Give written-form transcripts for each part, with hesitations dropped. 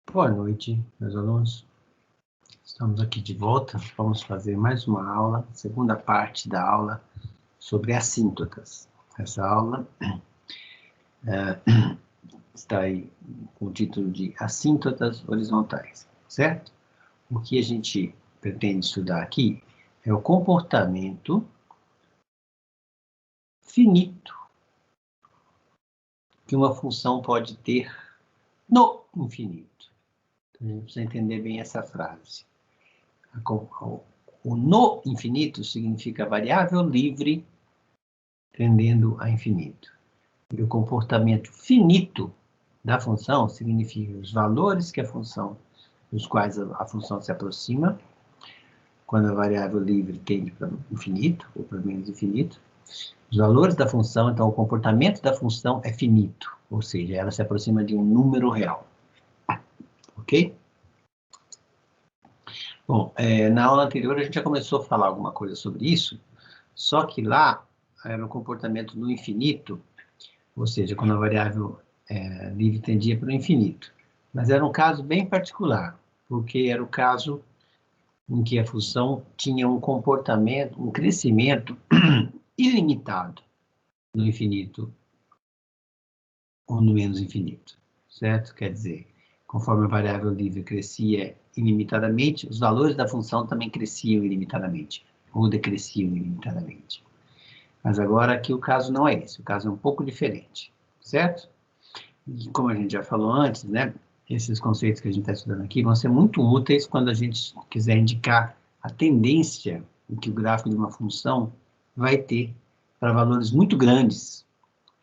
Boa noite, meus alunos. Estamos aqui de volta. Vamos fazer mais uma aula, segunda parte da aula sobre assíntotas. Essa aula está aí com o título de assíntotas horizontais, certo? O que a gente pretende estudar aqui é o comportamento finito que uma função pode ter no infinito. Então, a gente precisa entender bem essa frase. O no infinito significa variável livre tendendo a infinito. E o comportamento finito da função significa os valores que a função, dos quais a função se aproxima, quando a variável livre tende para infinito, ou para menos infinito. Os valores da função, então o comportamento da função é finito, ou seja, ela se aproxima de um número real. Ok? Bom, na aula anterior a gente já começou a falar alguma coisa sobre isso, só que lá era o comportamento no infinito, ou seja, quando a variável livre tendia para o infinito. Mas era um caso bem particular, porque era o caso em que a função tinha um comportamento, um crescimento ilimitado no infinito ou no menos infinito, certo? Quer dizer, conforme a variável livre crescia ilimitadamente, os valores da função também cresciam ilimitadamente, ou decresciam ilimitadamente. Mas agora aqui o caso não é esse, o caso é um pouco diferente, certo? E como a gente já falou antes, né, esses conceitos que a gente está estudando aqui vão ser muito úteis quando a gente quiser indicar a tendência em que o gráfico de uma função vai ter para valores muito grandes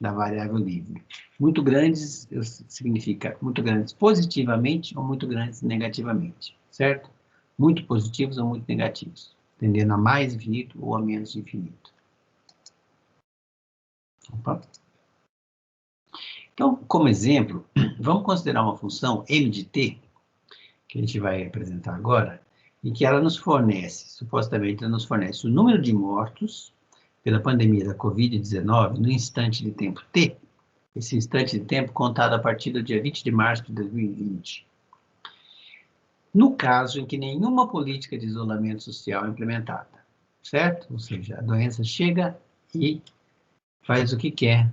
da variável livre. Muito grandes significa muito grandes positivamente ou muito grandes negativamente, certo? Muito positivos ou muito negativos, tendendo a mais infinito ou a menos infinito. Opa. Então, como exemplo, vamos considerar uma função m de t, que a gente vai apresentar agora, em que ela nos fornece, supostamente, ela nos fornece o número de mortos pela pandemia da Covid-19 no instante de tempo t, esse instante de tempo contado a partir do dia 20 de março de 2020. No caso em que nenhuma política de isolamento social é implementada, certo? Ou seja, a doença chega e faz o que quer,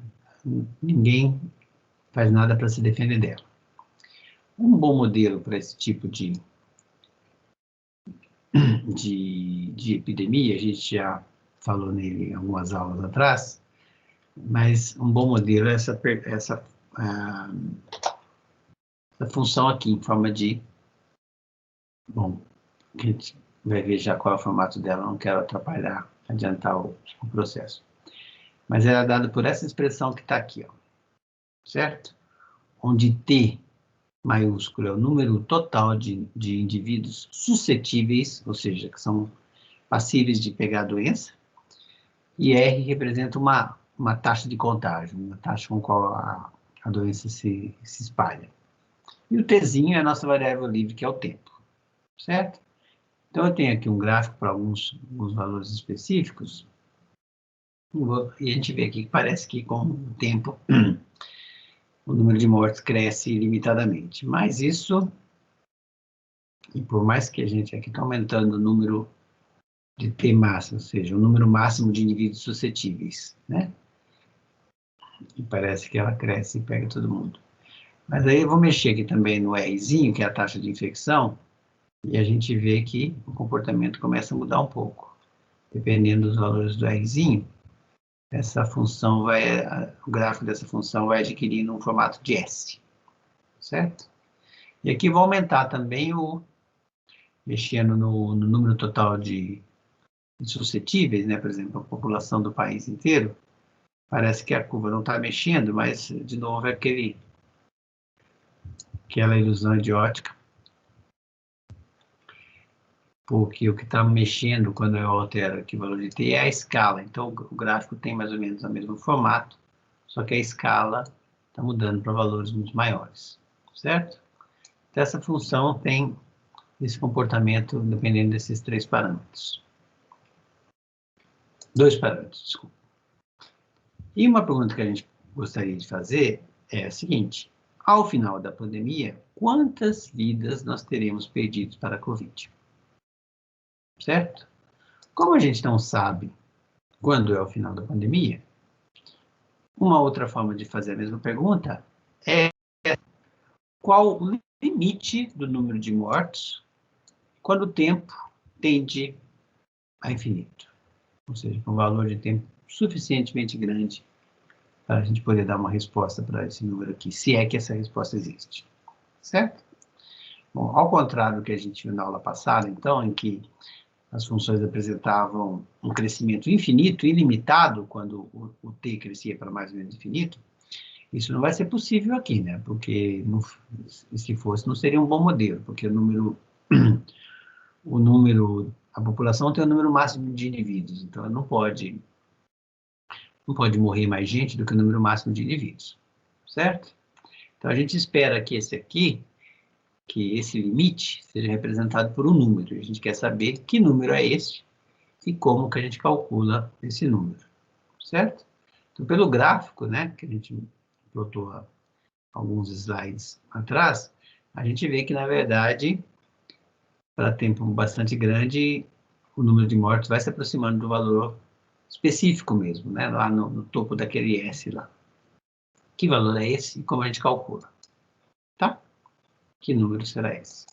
ninguém faz nada para se defender dela. Um bom modelo para esse tipo de epidemia, a gente já falou nele em algumas aulas atrás, mas um bom modelo é essa função aqui, em forma de... Bom, a gente vai ver já qual é o formato dela, não quero atrapalhar, adiantar o processo. Mas ela é dada por essa expressão que está aqui, ó, certo? Onde T maiúsculo é o número total de indivíduos suscetíveis, ou seja, que são passíveis de pegar a doença, e R representa uma taxa de contágio, uma taxa com qual a doença se espalha. E o Tzinho é a nossa variável livre, que é o tempo, certo? Então, eu tenho aqui um gráfico para alguns valores específicos, e a gente vê aqui que parece que com o tempo o número de mortes cresce ilimitadamente. Mas isso, e por mais que a gente aqui está aumentando o número de T máximo, ou seja, o número máximo de indivíduos suscetíveis, né? E parece que ela cresce e pega todo mundo. Mas aí eu vou mexer aqui também no Rzinho, que é a taxa de infecção, e a gente vê que o comportamento começa a mudar um pouco. Dependendo dos valores do Rzinho, essa função o gráfico dessa função vai adquirindo um formato de S, certo? E aqui vou aumentar também mexendo no número total de suscetíveis, né? Por exemplo, a população do país inteiro, parece que a curva não está mexendo, mas, de novo, é aquela ilusão idiótica, porque o que está mexendo quando eu altero aqui o valor de t é a escala. Então, o gráfico tem mais ou menos o mesmo formato, só que a escala está mudando para valores muito maiores, certo? Então, essa função tem esse comportamento dependendo desses três parâmetros. Dois parâmetros, desculpa. E uma pergunta que a gente gostaria de fazer é a seguinte: ao final da pandemia, quantas vidas nós teremos perdido para a Covid. Certo? Como a gente não sabe quando é o final da pandemia, uma outra forma de fazer a mesma pergunta é qual o limite do número de mortos quando o tempo tende a infinito. Ou seja, com um valor de tempo suficientemente grande para a gente poder dar uma resposta para esse número aqui, se é que essa resposta existe. Certo? Bom, ao contrário do que a gente viu na aula passada, então, em que as funções apresentavam um crescimento infinito, ilimitado, quando o t crescia para mais ou menos infinito, isso não vai ser possível aqui, né? Porque, se fosse, não seria um bom modelo, porque a população tem um número máximo de indivíduos, então não pode morrer mais gente do que o número máximo de indivíduos, certo? Então a gente espera que esse limite seja representado por um número. A gente quer saber que número é esse e como que a gente calcula esse número, certo? Então, pelo gráfico, né, que a gente botou alguns slides atrás, a gente vê que, na verdade, para tempo bastante grande, o número de mortos vai se aproximando do valor específico mesmo, né, lá no topo daquele S lá. Que valor é esse e como a gente calcula, tá? Que número será esse?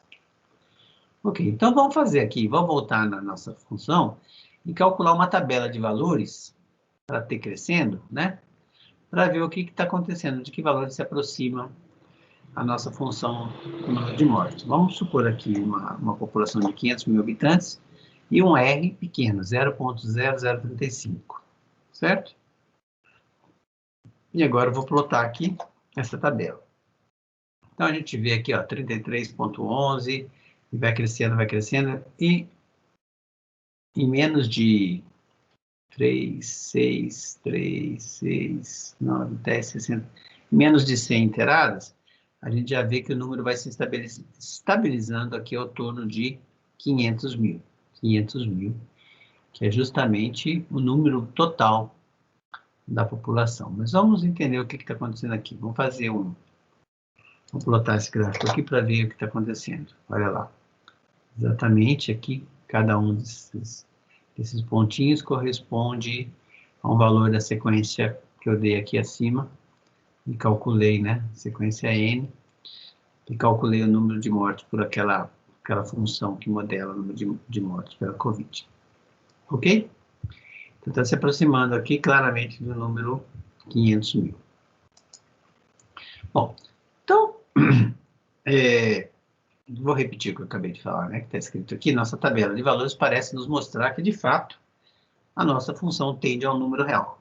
Ok, então vamos fazer aqui, vamos voltar na nossa função e calcular uma tabela de valores para t crescendo, né? Para ver o que está acontecendo, de que valores se aproxima a nossa função do número de mortes. Vamos supor aqui uma população de 500 mil habitantes e um R pequeno, 0,0035, certo? E agora eu vou plotar aqui essa tabela. Então a gente vê aqui, ó, 33,11, e vai crescendo, e em menos de 3, 6, 3, 6, 9, 10, 60, menos de 100 iteradas, a gente já vê que o número vai se estabilizando aqui ao torno de 500 mil. 500 mil, que é justamente o número total da população. Mas vamos entender o que está acontecendo aqui. Vamos plotar esse gráfico aqui para ver o que está acontecendo. Olha lá. Exatamente aqui, cada um desses pontinhos corresponde a um valor da sequência que eu dei aqui acima e calculei, né, sequência N, e calculei o número de mortes por aquela função que modela o número de mortes pela Covid. Ok? Então, está se aproximando aqui claramente do número 500 mil. Bom, então, vou repetir o que eu acabei de falar, né, que está escrito aqui. Nossa tabela de valores parece nos mostrar que, de fato, a nossa função tende ao número real.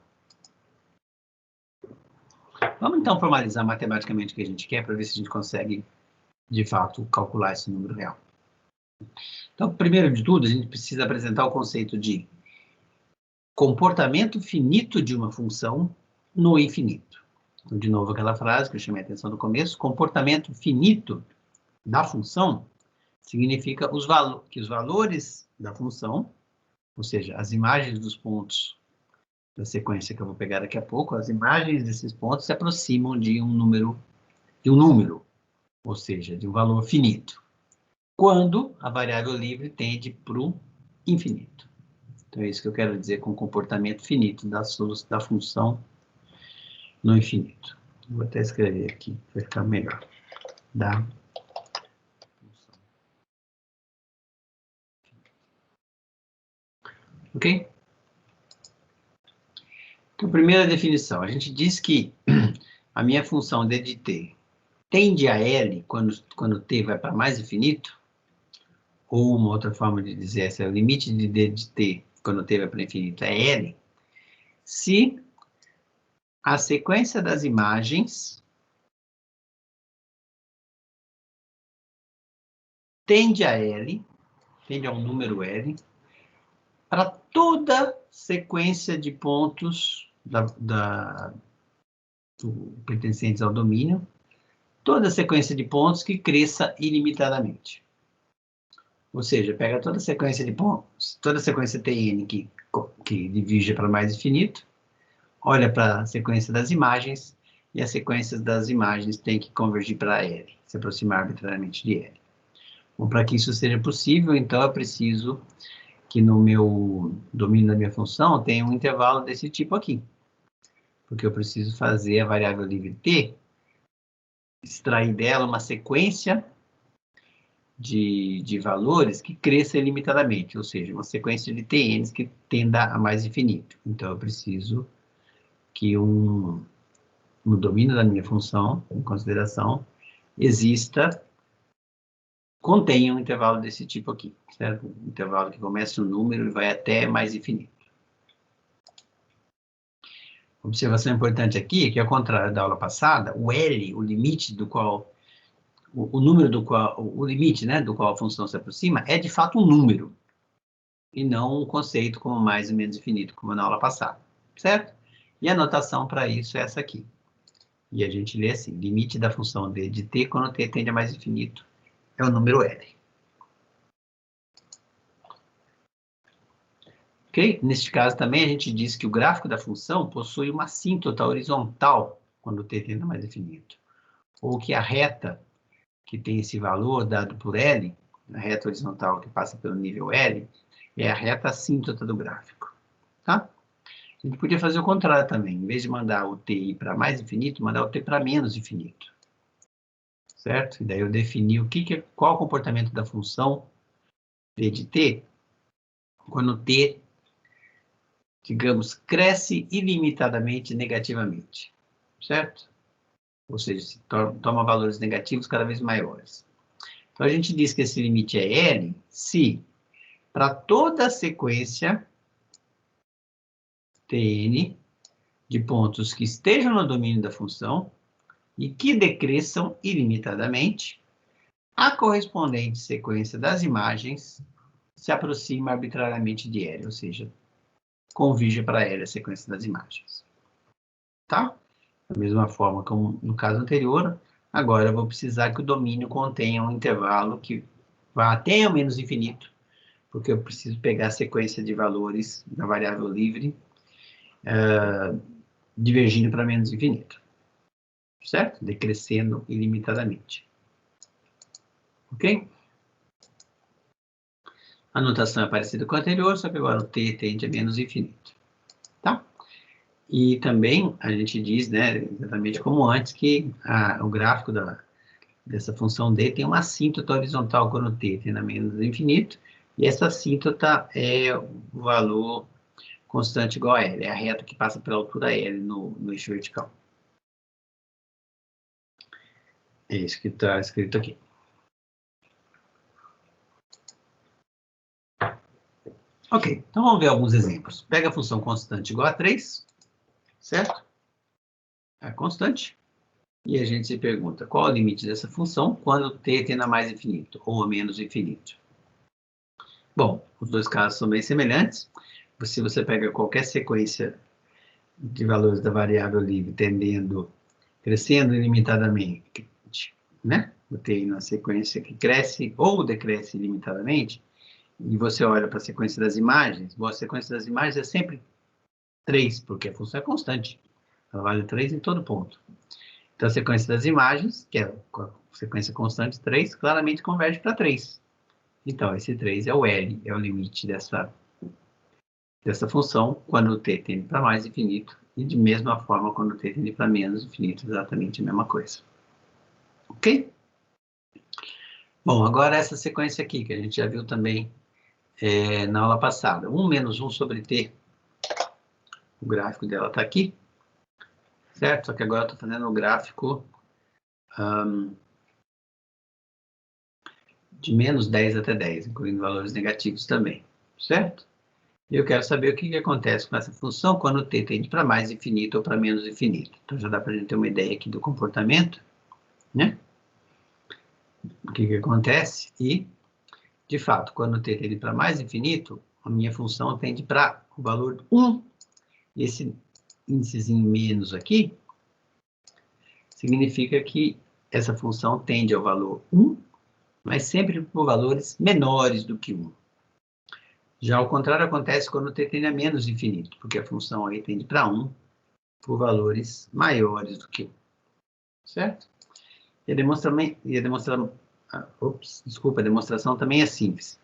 Vamos, então, formalizar matematicamente o que a gente quer para ver se a gente consegue, de fato, calcular esse número real. Então, primeiro de tudo, a gente precisa apresentar o conceito de comportamento finito de uma função no infinito. Então, de novo, aquela frase que eu chamei a atenção no começo, comportamento finito da função significa que os valores da função, ou seja, as imagens dos pontos da sequência que eu vou pegar daqui a pouco, as imagens desses pontos se aproximam de um número, ou seja, de um valor finito, quando a variável livre tende para o infinito. Então, é isso que eu quero dizer com comportamento finito da função no infinito. Vou até escrever aqui, para ficar melhor. Da função. Ok? Então, primeira definição. A gente diz que a minha função d de t tende a L quando t vai para mais infinito, ou uma outra forma de dizer essa é o limite de d de t quando t vai para infinito é L, se a sequência das imagens tende a L, tende a um número L, para toda sequência de pontos pertencentes ao domínio, toda sequência de pontos que cresça ilimitadamente. Ou seja, pega toda sequência de pontos, toda sequência Tn que divide para mais infinito, olha para a sequência das imagens, e as sequências das imagens têm que convergir para L. se aproximar arbitrariamente de L. Bom, para que isso seja possível, então eu preciso que no meu domínio da minha função tenha um intervalo desse tipo aqui. Porque eu preciso fazer a variável livre t, extrair dela uma sequência de valores que cresça ilimitadamente, ou seja, uma sequência de tn's que tenda a mais infinito. Então, eu preciso que no domínio da minha função, em consideração, contenha um intervalo desse tipo aqui, certo? Um intervalo que começa no número e vai até mais infinito. Observação importante aqui é que, ao contrário da aula passada, o L, o limite do qual, o número do qual, o limite, né, do qual a função se aproxima, é de fato um número, e não um conceito como mais e menos infinito, como na aula passada, certo? E a notação para isso é essa aqui. E a gente lê assim, limite da função d de t quando t tende a mais infinito é o número L. Ok? Neste caso também a gente diz que o gráfico da função possui uma assíntota horizontal quando t tende a mais infinito. Ou que a reta que tem esse valor dado por L, a reta horizontal que passa pelo nível L, é a reta assíntota do gráfico. Tá? A gente podia fazer o contrário também. Em vez de mandar o t para mais infinito, mandar o t para menos infinito. Certo? E daí eu defini qual é o comportamento da função d de t quando t, digamos, cresce ilimitadamente negativamente. Certo? Ou seja, se toma valores negativos cada vez maiores. Então, a gente diz que esse limite é L se, para toda a sequência Tn de pontos que estejam no domínio da função e que decresçam ilimitadamente, a correspondente sequência das imagens se aproxima arbitrariamente de L, ou seja, converge para L a sequência das imagens. Tá? Da mesma forma como no caso anterior, agora eu vou precisar que o domínio contenha um intervalo que vá até o menos infinito, porque eu preciso pegar a sequência de valores da variável livre divergindo para menos infinito. Certo? Decrescendo ilimitadamente. Ok? A notação é parecida com a anterior, só que agora o t tende a menos infinito. Tá? E também a gente diz, né, exatamente como antes, que o gráfico dessa função d tem uma assíntota horizontal quando t tende a menos infinito, e essa assíntota é o valor constante igual a L, é a reta que passa pela altura L no eixo vertical. É isso que está escrito aqui. Ok, então vamos ver alguns exemplos. Pega a função constante igual a 3, certo? É constante. E a gente se pergunta, qual é o limite dessa função quando t tende a mais infinito ou a menos infinito? Bom, os dois casos são bem semelhantes. Se você pega qualquer sequência de valores da variável livre crescendo ilimitadamente, né? Eu tenho uma sequência que cresce ou decresce ilimitadamente, e você olha para a sequência das imagens, a sequência das imagens é sempre 3, porque a função é constante. Ela vale 3 em todo ponto. Então, a sequência das imagens, que é a sequência constante 3, claramente converge para 3. Então, esse 3 é o L, é o limite dessa função, quando o t tende para mais infinito, e de mesma forma quando o t tende para menos infinito, exatamente a mesma coisa. Ok? Bom, agora essa sequência aqui, que a gente já viu também na aula passada. 1 menos 1 sobre t. O gráfico dela está aqui. Certo? Só que agora eu estou fazendo o gráfico de menos 10 até 10, incluindo valores negativos também. Certo? E eu quero saber o que acontece com essa função quando o t tende para mais infinito ou para menos infinito. Então, já dá para a gente ter uma ideia aqui do comportamento, né? O que acontece? E, de fato, quando o t tende para mais infinito, a minha função tende para o valor 1. E esse índicezinho menos aqui significa que essa função tende ao valor 1, mas sempre por valores menores do que 1. Já ao contrário acontece quando o t tende a menos infinito, porque a função aí tende para 1 por valores maiores do que 1. Certo? E a demonstração também é simples.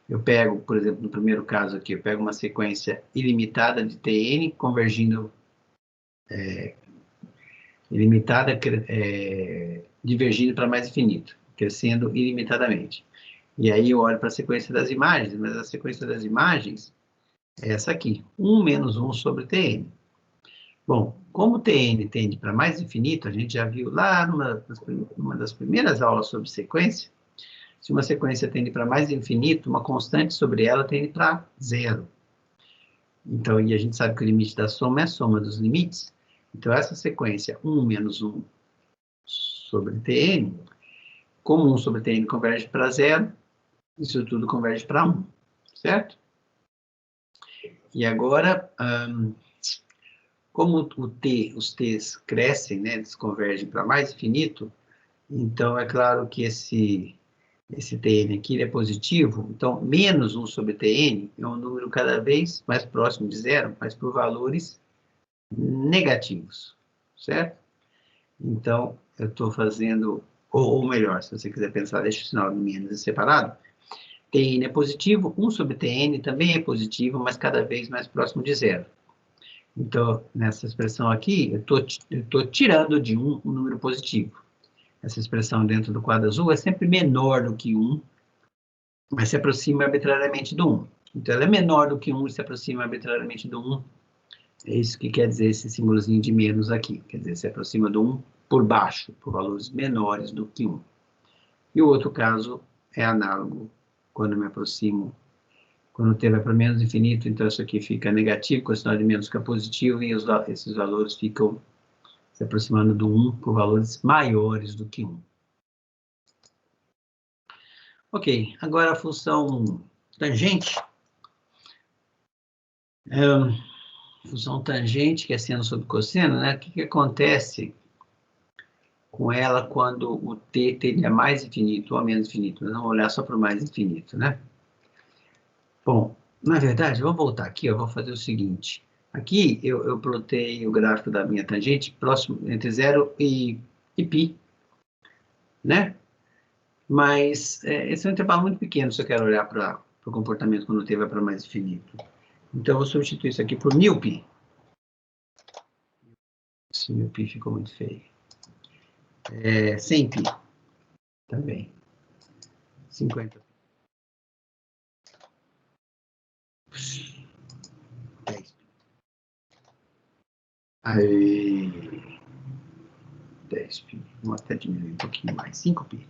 Eu pego, por exemplo, no primeiro caso aqui, eu pego uma sequência ilimitada de Tn convergindo, divergindo para mais infinito, crescendo ilimitadamente. E aí eu olho para a sequência das imagens, mas a sequência das imagens é essa aqui, 1 menos 1 sobre Tn. Bom, como Tn tende para mais infinito, a gente já viu lá numa das primeiras aulas sobre sequência, se uma sequência tende para mais infinito, uma constante sobre ela tende para zero. Então, e a gente sabe que o limite da soma é a soma dos limites. Então, essa sequência 1 menos 1 sobre Tn, como 1 sobre Tn converge para zero, isso tudo converge para 1, certo? E agora, como os t's crescem, né, eles convergem para mais infinito, então é claro que esse Tn aqui é positivo, então menos 1 sobre Tn é um número cada vez mais próximo de zero, mas por valores negativos, certo? Então, eu estou fazendo, ou melhor, se você quiser pensar, deixa o sinal de menos separado, Tn é positivo, 1 sobre Tn também é positivo, mas cada vez mais próximo de zero. Então, nessa expressão aqui, eu estou tirando de 1 um número positivo. Essa expressão dentro do quadro azul é sempre menor do que 1, mas se aproxima arbitrariamente do 1. Então, ela é menor do que 1 e se aproxima arbitrariamente do 1. É isso que quer dizer esse símbolozinho de menos aqui. Quer dizer, se aproxima do 1 por baixo, por valores menores do que 1. E o outro caso é análogo, quando me aproximo, quando o t vai para menos infinito, então isso aqui fica negativo, com o sinal de menos fica positivo, e esses valores ficam se aproximando do 1 por valores maiores do que 1. Ok, agora a função tangente. Função tangente, que é seno sobre cosseno, né? O que acontece com ela quando o t tende a mais infinito ou a menos infinito? Nós vamos olhar só para o mais infinito, né? Bom, na verdade, vamos voltar aqui, eu vou fazer o seguinte. Aqui eu plotei o gráfico da minha tangente próximo entre 0 e π, né? Mas esse é um intervalo muito pequeno se eu quero olhar para o comportamento quando o t vai para mais infinito. Então, eu vou substituir isso aqui por 1000π. Esse 1000π ficou muito feio. 100π também. 50π. 10π. Aí, 10π. Vamos até diminuir um pouquinho mais. 5π.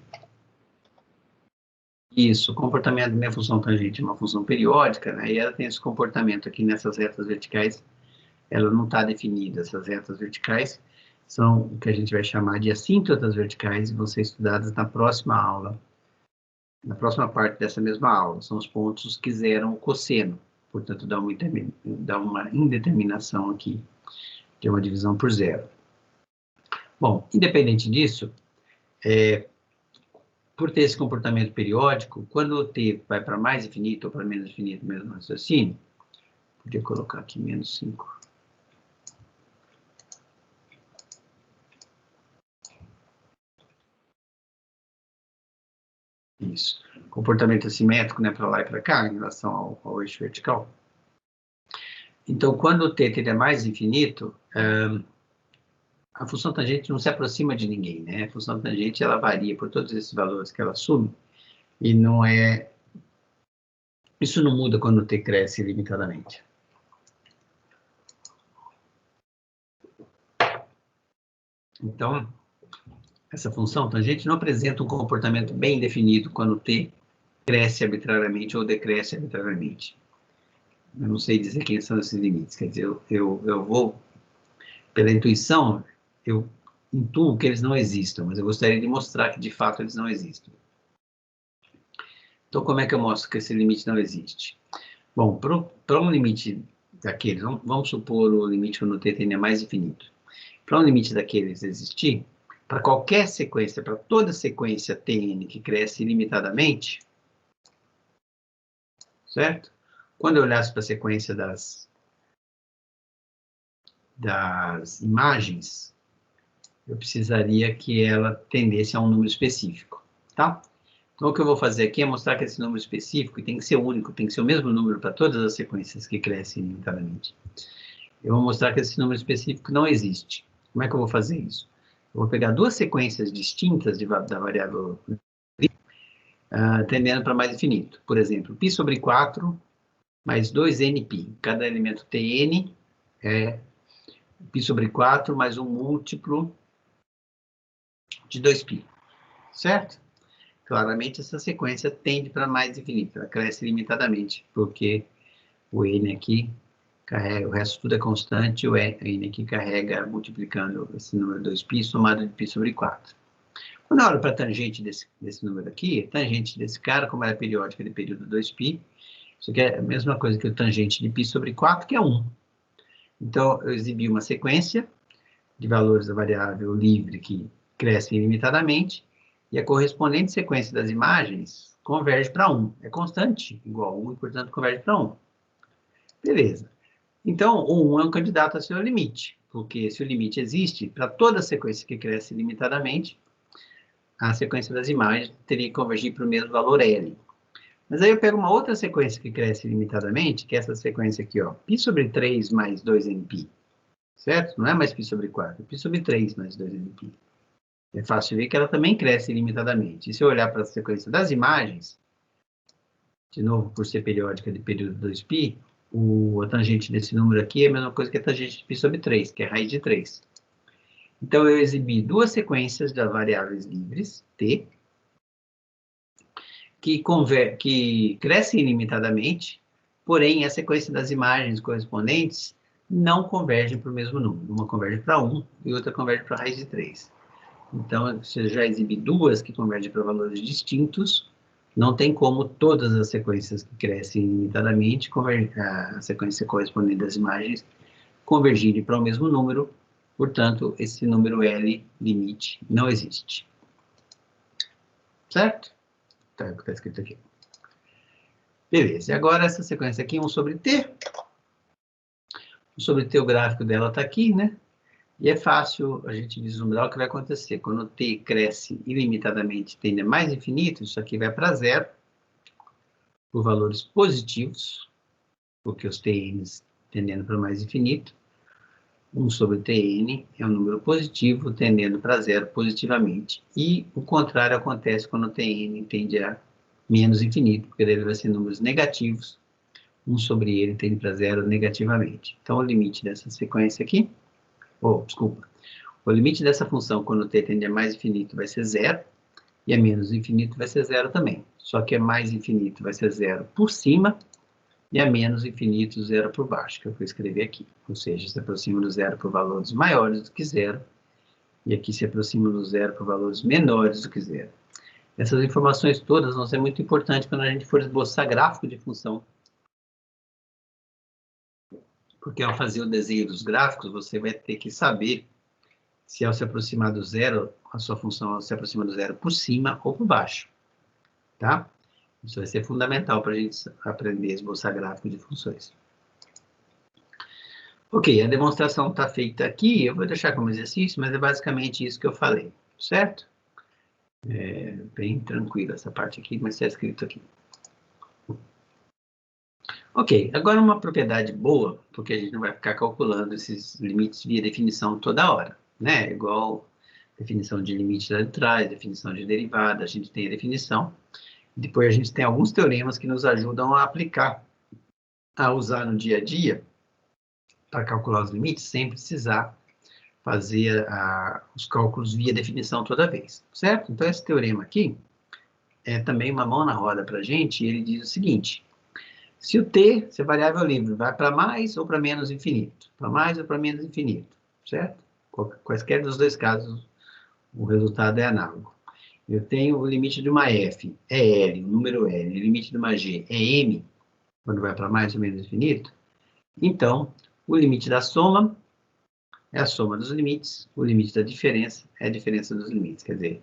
Isso, o comportamento da minha função tangente é uma função periódica, né? E ela tem esse comportamento aqui nessas retas verticais. Ela não está definida. Essas retas verticais são o que a gente vai chamar de assíntotas verticais e vão ser estudadas na próxima aula. Na próxima parte dessa mesma aula. São os pontos que zeram o cosseno. Portanto, dá uma indeterminação aqui, que é uma divisão por zero. Bom, independente disso, por ter esse comportamento periódico, quando o t vai para mais infinito ou para menos infinito, mesmo raciocínio, podia colocar aqui menos 5. Isso. Comportamento assimétrico, né, para lá e para cá, em relação ao eixo vertical. Então, quando o t tende a mais infinito, a função tangente não se aproxima de ninguém, né? A função tangente, ela varia por todos esses valores que ela assume, e não é... Isso não muda quando o t cresce ilimitadamente. Então, essa função tangente não apresenta um comportamento bem definido quando o t cresce arbitrariamente ou decresce arbitrariamente. Eu não sei dizer quem são esses limites, quer dizer, eu vou, pela intuição, eu intuo que eles não existam, mas eu gostaria de mostrar que, de fato, eles não existem. Então, como é que eu mostro que esse limite não existe? Bom, para um limite daqueles, vamos supor o limite quando o t tende a mais infinito. Para um limite daqueles existir, para qualquer sequência, para toda sequência Tn que cresce ilimitadamente, certo? Quando eu olhasse para a sequência das imagens, eu precisaria que ela tendesse a um número específico, tá? Então, o que eu vou fazer aqui é mostrar que esse número específico tem que ser único, tem que ser o mesmo número para todas as sequências que crescem ilimitadamente. Eu vou mostrar que esse número específico não existe. Como é que eu vou fazer isso? Eu vou pegar duas sequências distintas da variável tendendo para mais infinito. Por exemplo, π sobre 4 mais 2nπ. Cada elemento tn é π sobre 4 mais um múltiplo de 2π, certo? Claramente, essa sequência tende para mais infinito, ela cresce limitadamente, porque o n aqui carrega, o resto tudo é constante, o n aqui carrega multiplicando esse número 2π somado de π sobre 4. Quando eu olho para a tangente desse número aqui, a tangente desse cara, como ela é periódica de período 2π, isso aqui é a mesma coisa que o tangente de π sobre 4, que é 1. Então, eu exibi uma sequência de valores da variável livre que cresce ilimitadamente, e a correspondente sequência das imagens converge para 1. É constante, igual a 1, e, portanto, converge para 1. Beleza. Então, o 1 é um candidato a seu limite, porque se o limite existe, para toda sequência que cresce ilimitadamente, a sequência das imagens teria que convergir para o mesmo valor L. Mas aí eu pego uma outra sequência que cresce ilimitadamente, que é essa sequência aqui, ó, π sobre 3 mais 2nπ, certo? Não é mais π sobre 4, é π sobre 3 mais 2nπ. É fácil de ver que ela também cresce ilimitadamente. E se eu olhar para a sequência das imagens, de novo, por ser periódica de período 2π, a tangente desse número aqui é a mesma coisa que a tangente de π sobre 3, que é a raiz de 3. Então, eu exibi duas sequências de variáveis livres, t, que crescem ilimitadamente, porém, a sequência das imagens correspondentes não convergem para o mesmo número. Uma converge para 1 e outra converge para a raiz de 3. Então, você já exibe duas que convergem para valores distintos, não tem como todas as sequências que crescem ilimitadamente, a sequência correspondente das imagens, convergirem para o mesmo número, portanto, esse número L, limite, não existe. Certo? Tá, é o que está escrito aqui. Beleza, e agora essa sequência aqui, 1 sobre t. 1 sobre t, o gráfico dela está aqui, né? E é fácil a gente vislumbrar o que vai acontecer. Quando o t cresce ilimitadamente, tende a mais infinito, isso aqui vai para zero, por valores positivos, porque os tn's tendendo para mais infinito. 1 sobre tn é um número positivo, tendendo para zero positivamente. E o contrário acontece quando o tn tende a menos infinito, porque ele vai ser números negativos. 1 sobre ele tende para zero negativamente. Então, o limite dessa sequência aqui, desculpa, o limite dessa função quando t tende a mais infinito vai ser zero, e a menos infinito vai ser zero também. Só que a mais infinito vai ser zero por cima, e a menos infinito zero por baixo, que eu vou escrever aqui. Ou seja, se aproxima do zero por valores maiores do que zero, e aqui se aproxima do zero por valores menores do que zero. Essas informações todas vão ser muito importantes quando a gente for esboçar gráfico de função. Porque ao fazer o desenho dos gráficos, você vai ter que saber se ao se aproximar do zero, a sua função se aproxima do zero por cima ou por baixo. Tá? Isso vai ser fundamental para a gente aprender a esboçar gráfico de funções. Ok, a demonstração está feita aqui, eu vou deixar como exercício, mas é basicamente isso que eu falei, certo? É bem tranquilo essa parte aqui, mas está escrito aqui. Ok, agora uma propriedade boa, porque a gente não vai ficar calculando esses limites via definição toda hora, né? Igual definição de limite lá de trás, definição de derivada, a gente tem a definição. Depois a gente tem alguns teoremas que nos ajudam a aplicar, a usar no dia a dia, para calcular os limites, sem precisar fazer os cálculos via definição toda vez, certo? Então, esse teorema aqui é também uma mão na roda para a gente, e ele diz o seguinte: se o t, se a variável livre, vai para mais ou para menos infinito, para mais ou para menos infinito, certo? Quaisquer dos dois casos, o resultado é análogo. Eu tenho o limite de uma f, é L, o número L, o limite de uma g é M, quando vai para mais ou menos infinito. Então, o limite da soma é a soma dos limites, o limite da diferença é a diferença dos limites. Quer dizer,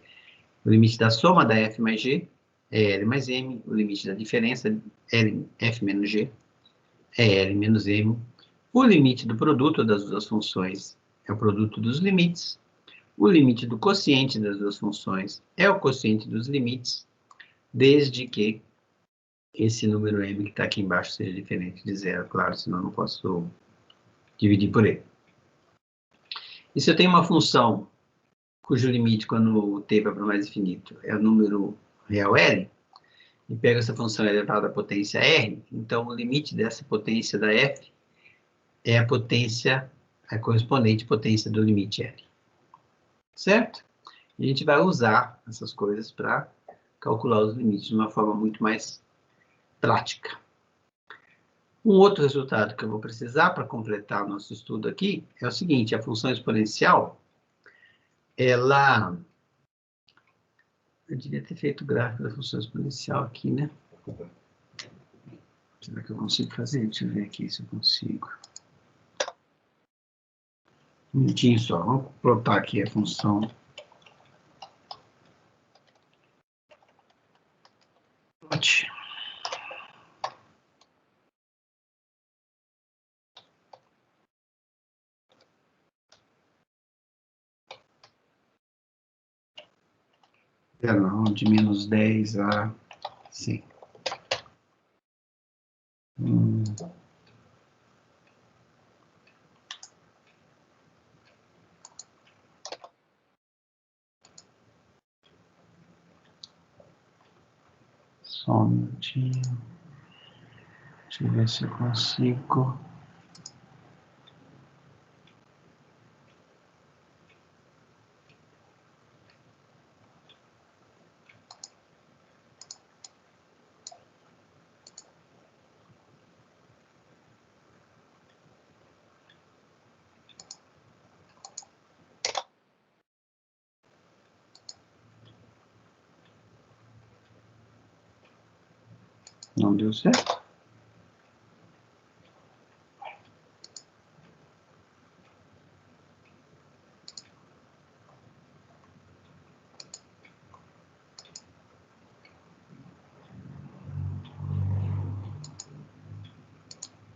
o limite da soma da f mais g é L mais M, o limite da diferença, f menos g, é L menos M. O limite do produto das duas funções é o produto dos limites. O limite do quociente das duas funções é o quociente dos limites, desde que esse número m que está aqui embaixo seja diferente de zero, claro, senão eu não posso dividir por ele. E se eu tenho uma função cujo limite, quando o t vai para mais infinito, é o número real L, e pego essa função elevada à potência R, então o limite dessa potência da f é a potência, a correspondente potência do limite L. Certo? E a gente vai usar essas coisas para calcular os limites de uma forma muito mais prática. Um outro resultado que eu vou precisar para completar o nosso estudo aqui é o seguinte: a função exponencial, ela... Eu devia ter feito o gráfico da função exponencial aqui, né? Será que eu consigo fazer? Deixa eu ver aqui se eu consigo. Um minutinho só. Vamos plotar aqui a função. Plote. De menos 10 a 100. Só um minutinho. Deixa eu ver se eu consigo. Não deu certo?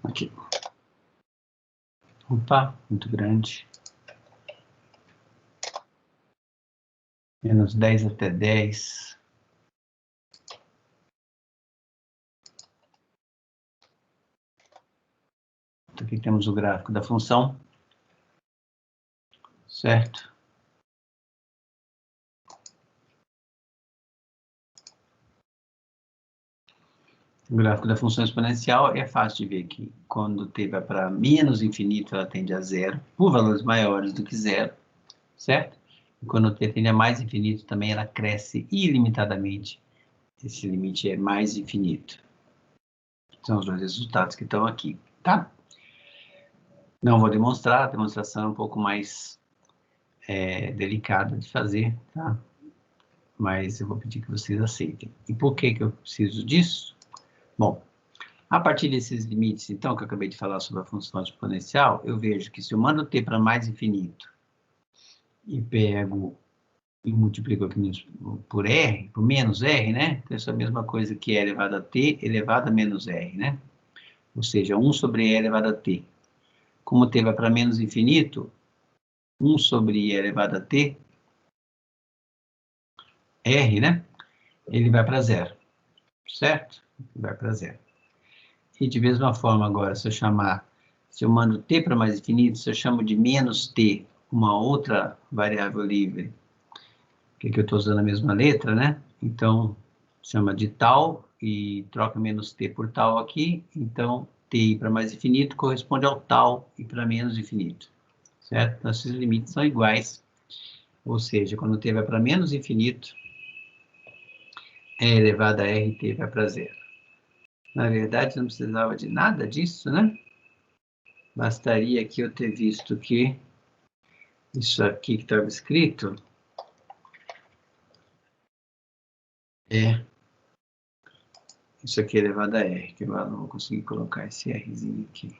Aqui. Opa, muito grande. Menos 10 até 10. Então, aqui temos o gráfico da função. Certo? O gráfico da função exponencial é fácil de ver que quando t vai para menos infinito, ela tende a zero, por valores maiores do que zero, certo? E quando t tende a mais infinito, também ela cresce ilimitadamente. Esse limite é mais infinito. São os dois resultados que estão aqui, tá? Não vou demonstrar, a demonstração é um pouco mais delicada de fazer, tá? Mas eu vou pedir que vocês aceitem. E por que eu preciso disso? Bom, a partir desses limites, então, que eu acabei de falar sobre a função exponencial, eu vejo que se eu mando t para mais infinito e pego e multiplico aqui por r, por menos r, né? Então, isso é a mesma coisa que e elevado a t elevado a menos r, né? Ou seja, 1 sobre e elevado a t. Como t vai para menos infinito, 1 sobre i elevado a t, r, né? Ele vai para zero, certo? Vai para zero. E de mesma forma agora, se eu mando t para mais infinito, se eu chamo de menos t uma outra variável livre, que eu estou usando a mesma letra, né? Então, chama de tal e troca menos t por tal aqui, então t para mais infinito corresponde ao tal e para menos infinito, certo? Então, esses limites são iguais, ou seja, quando t vai para menos infinito, e elevado a rt vai para zero. Na verdade, não precisava de nada disso, né? Bastaria aqui eu ter visto que isso aqui que estava escrito é isso aqui elevado a r, que eu não vou conseguir colocar esse rzinho aqui.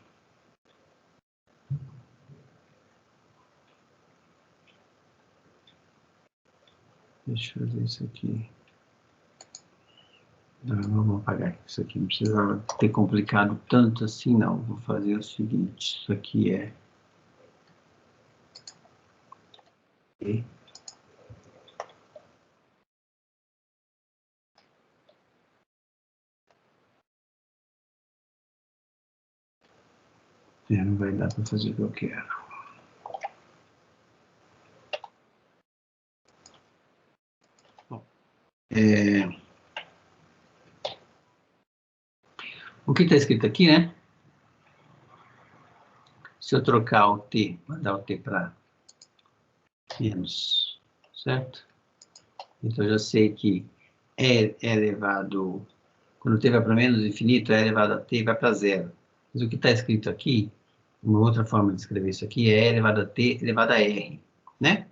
Deixa eu fazer isso aqui. Não, vou apagar isso aqui, não precisava ter complicado tanto assim, não. Vou fazer o seguinte, isso aqui é E não vai dar para fazer o que eu quero. Bom, o que está escrito aqui, né? Se eu trocar o t, mandar o t para menos, certo? Então, eu já sei que é elevado, quando t vai para menos infinito, é elevado a t vai para zero. Mas o que está escrito aqui, uma outra forma de escrever isso aqui, é elevado a t elevado a r, né?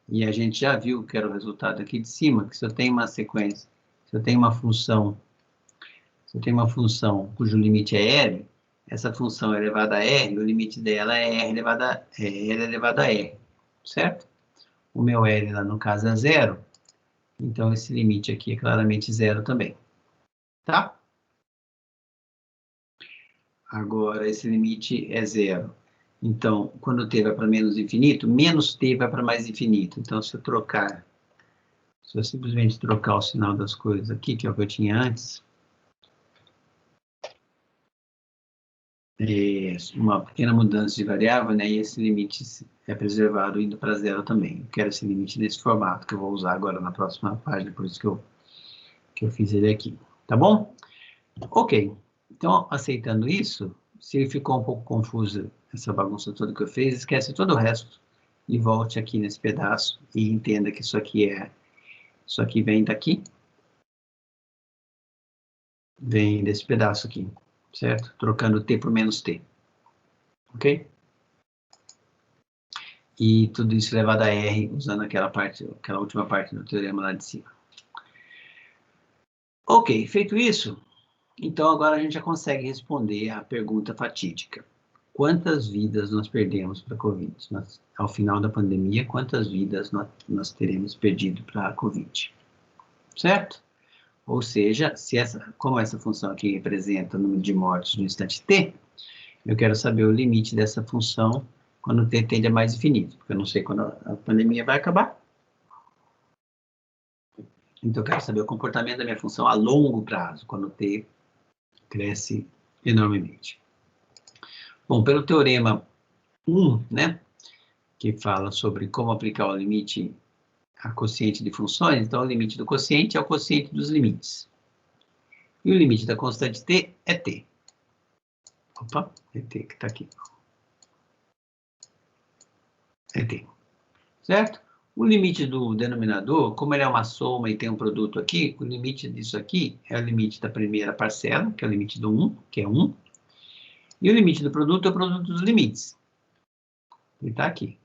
E a gente já viu que era o resultado aqui de cima, que se eu tenho uma sequência, se eu tenho uma função, cujo limite é r, essa função é elevada a r, o limite dela é r elevado a r, certo? O meu L lá no caso é zero, então esse limite aqui é claramente zero também, tá? Agora, esse limite é zero. Então, quando t vai para menos infinito, menos t vai para mais infinito. Então, se eu simplesmente trocar o sinal das coisas aqui, que é o que eu tinha antes, uma pequena mudança de variável, né? E esse limite é preservado indo para zero também. Eu quero esse limite nesse formato, que eu vou usar agora na próxima página, por isso que eu fiz ele aqui. Tá bom? Ok. Então, aceitando isso, se ele ficou um pouco confuso, essa bagunça toda que eu fiz, esquece todo o resto e volte aqui nesse pedaço e entenda que isso aqui vem daqui, vem desse pedaço aqui, certo? Trocando t por menos t, ok? E tudo isso levado a r, usando aquela última parte do teorema lá de cima. Ok, feito isso, então agora a gente já consegue responder a pergunta fatídica. Quantas vidas nós perdemos para a Covid? Ao final da pandemia, quantas vidas nós teremos perdido para a Covid? Certo? Ou seja, como essa função aqui representa o número de mortes no instante t, eu quero saber o limite dessa função quando t tende a mais infinito, porque eu não sei quando a pandemia vai acabar. Então, eu quero saber o comportamento da minha função a longo prazo, quando t cresce enormemente. Bom, pelo teorema 1, né, que fala sobre como aplicar o limite a quociente de funções, então o limite do quociente é o quociente dos limites. E o limite da constante t é t. Opa, é t que está aqui. É t. Certo? O limite do denominador, como ele é uma soma e tem um produto aqui, o limite disso aqui é o limite da primeira parcela, que é o limite do 1, que é 1. E o limite do produto é o produto dos limites. Ele está aqui.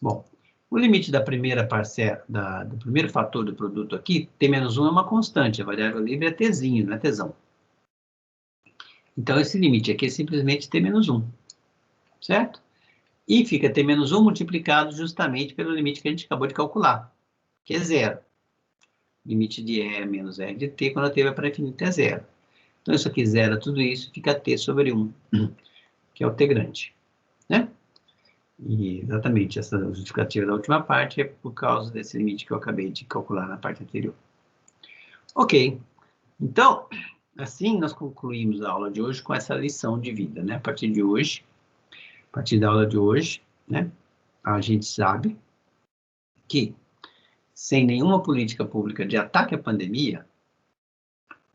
Bom, o limite da primeira parcela, do primeiro fator do produto aqui, t menos 1 é uma constante, a variável livre é tzinho, não é tzão. Então, esse limite aqui é simplesmente t menos 1, certo? E fica t menos 1 multiplicado justamente pelo limite que a gente acabou de calcular, que é zero. Limite de E menos R de t, quando a t vai para infinito, é zero. Então, isso aqui zera tudo isso, fica t sobre 1, que é o t grande, né? E exatamente essa justificativa da última parte é por causa desse limite que eu acabei de calcular na parte anterior. Ok, então, assim nós concluímos a aula de hoje com essa lição de vida, né? A partir da aula de hoje, né? A gente sabe que sem nenhuma política pública de ataque à pandemia,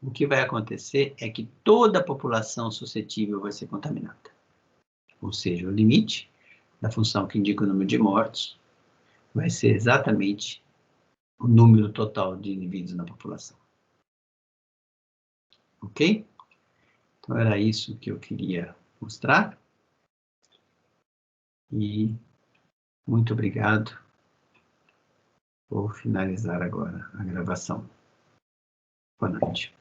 o que vai acontecer é que toda a população suscetível vai ser contaminada. Ou seja, o limite da função que indica o número de mortos vai ser exatamente o número total de indivíduos na população. Ok? Então, era isso que eu queria mostrar. E muito obrigado. Vou finalizar agora a gravação. Boa noite.